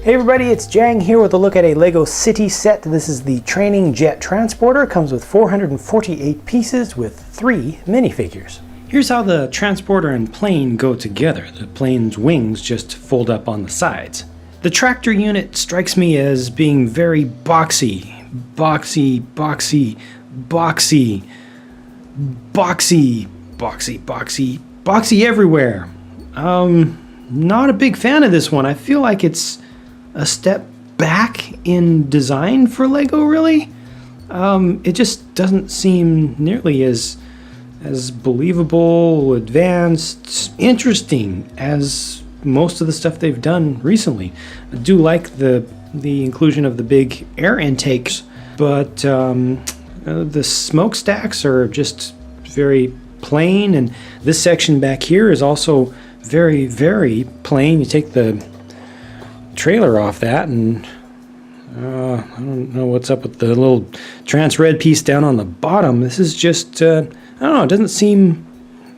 Hey everybody, it's Jang here with a look at a LEGO City set. This is the Training Jet Transporter. It comes with 448 pieces with 3 minifigures. Here's how the transporter and plane go together. The plane's wings just fold up on the sides. The tractor unit strikes me as being very boxy. Boxy, boxy, boxy, boxy, boxy, boxy, boxy everywhere. Not a big fan of this one. I feel like it's a step back in design for LEGO, really. It just doesn't seem nearly as believable, advanced, interesting as most of the stuff they've done recently. I do like the inclusion of the big air intakes, but the smokestacks are just very plain, and this section back here is also very, very plain. You take the trailer off that, and I don't know what's up with the little trans red piece down on the bottom. This is just, I don't know, it doesn't seem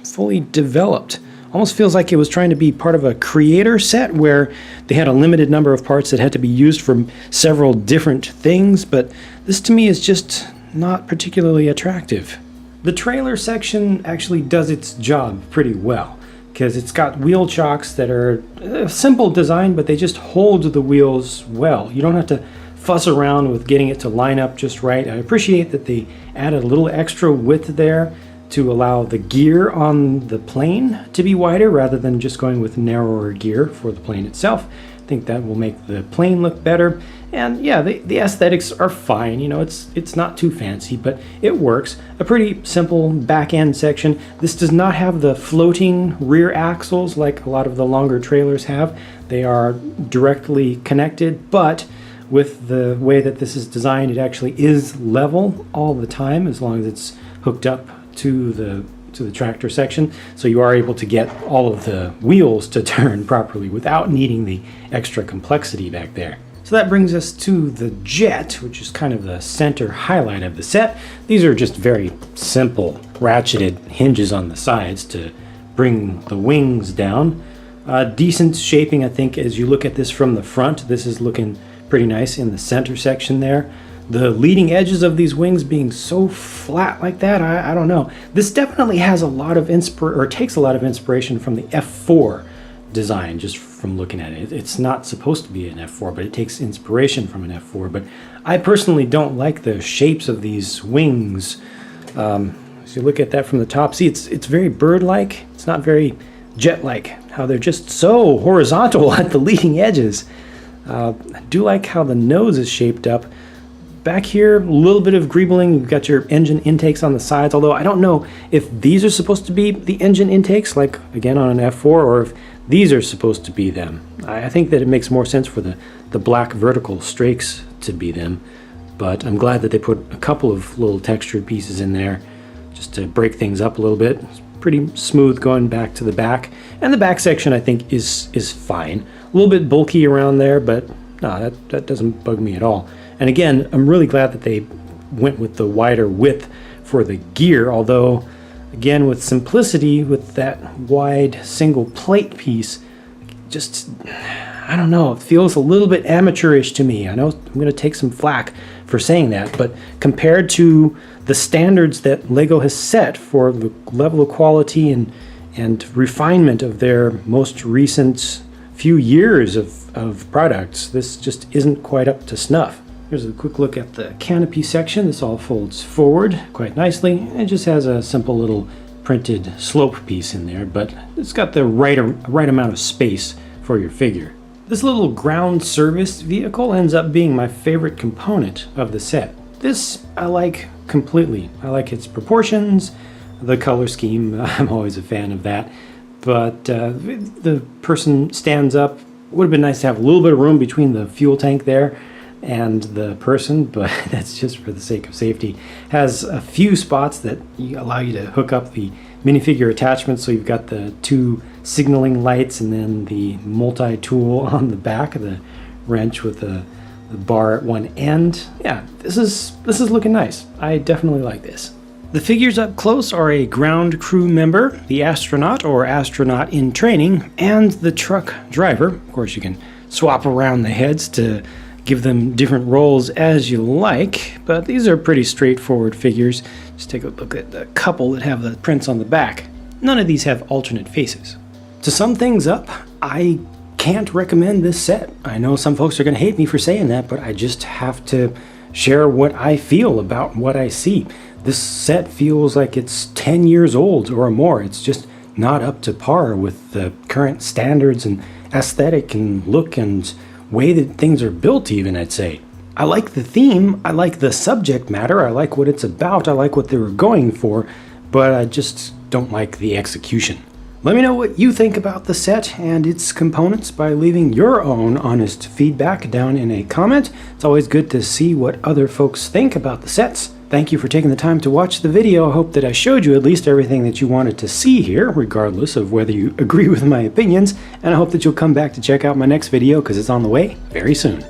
fully developed. Almost feels like it was trying to be part of a creator set where they had a limited number of parts that had to be used for several different things, but this to me is just not particularly attractive. The trailer section actually does its job pretty well, because it's got wheel chocks that are a simple design, but they just hold the wheels well. You don't have to fuss around with getting it to line up just right. I appreciate that they added a little extra width there to allow the gear on the plane to be wider rather than just going with narrower gear for the plane itself. I think that will make the plane look better. And yeah, the aesthetics are fine. You know, it's not too fancy, but it works. A pretty simple back end section. This does not have the floating rear axles like a lot of the longer trailers have. They are directly connected, but with the way that this is designed, it actually is level all the time as long as it's hooked up to the tractor section, so you are able to get all of the wheels to turn properly without needing the extra complexity back there. So that brings us to the jet, which is kind of the center highlight of the set. These are just very simple ratcheted hinges on the sides to bring the wings down. Decent shaping, I think, as you look at this from the front. This is looking pretty nice in the center section there. The leading edges of these wings being so flat like that, I don't know. This definitely has a lot of takes a lot of inspiration from the F4 design, just from looking at it. It's not supposed to be an F4, but it takes inspiration from an F4. But I personally don't like the shapes of these wings. As you look at that from the top, see, it's very bird-like. It's not very jet-like, how they're just so horizontal at the leading edges. I do like how the nose is shaped up. Back here, a little bit of greebling. You've got your engine intakes on the sides, although I don't know if these are supposed to be the engine intakes, like again on an F4, or if these are supposed to be them. I think that it makes more sense for the black vertical strakes to be them, but I'm glad that they put a couple of little textured pieces in there just to break things up a little bit. It's pretty smooth going back to the back, and the back section I think is fine. A little bit bulky around there, but no, that doesn't bug me at all. And again, I'm really glad that they went with the wider width for the gear, although, again, with simplicity, with that wide single plate piece, just, I don't know, it feels a little bit amateurish to me. I know I'm going to take some flack for saying that, but compared to the standards that LEGO has set for the level of quality and refinement of their most recent few years of products, this just isn't quite up to snuff. Here's a quick look at the canopy section. This all folds forward quite nicely. It just has a simple little printed slope piece in there, but it's got the right amount of space for your figure. This little ground service vehicle ends up being my favorite component of the set. This I like completely. I like its proportions, the color scheme. I'm always a fan of that. But the person stands up. Would have been nice to have a little bit of room between the fuel tank there and the person, but that's just for the sake of safety. Has a few spots that allow you to hook up the minifigure attachments, so you've got the 2 signaling lights and then the multi-tool on the back of the wrench with the bar at one end. Yeah, this is looking nice. I definitely like this. The figures up close are a ground crew member, the astronaut or astronaut in training, and the truck driver. Of course, you can swap around the heads to give them different roles as you like, but these are pretty straightforward figures. Just take a look at the couple that have the prints on the back. None of these have alternate faces. To sum things up, I can't recommend this set. I know some folks are going to hate me for saying that, but I just have to share what I feel about what I see. This set feels like it's 10 years old or more. It's just not up to par with the current standards and aesthetic and look and way that things are built even, I'd say. I like the theme, I like the subject matter, I like what it's about, I like what they were going for, but I just don't like the execution. Let me know what you think about the set and its components by leaving your own honest feedback down in a comment. It's always good to see what other folks think about the sets. Thank you for taking the time to watch the video. I hope that I showed you at least everything that you wanted to see here, regardless of whether you agree with my opinions, and I hope that you'll come back to check out my next video because it's on the way very soon.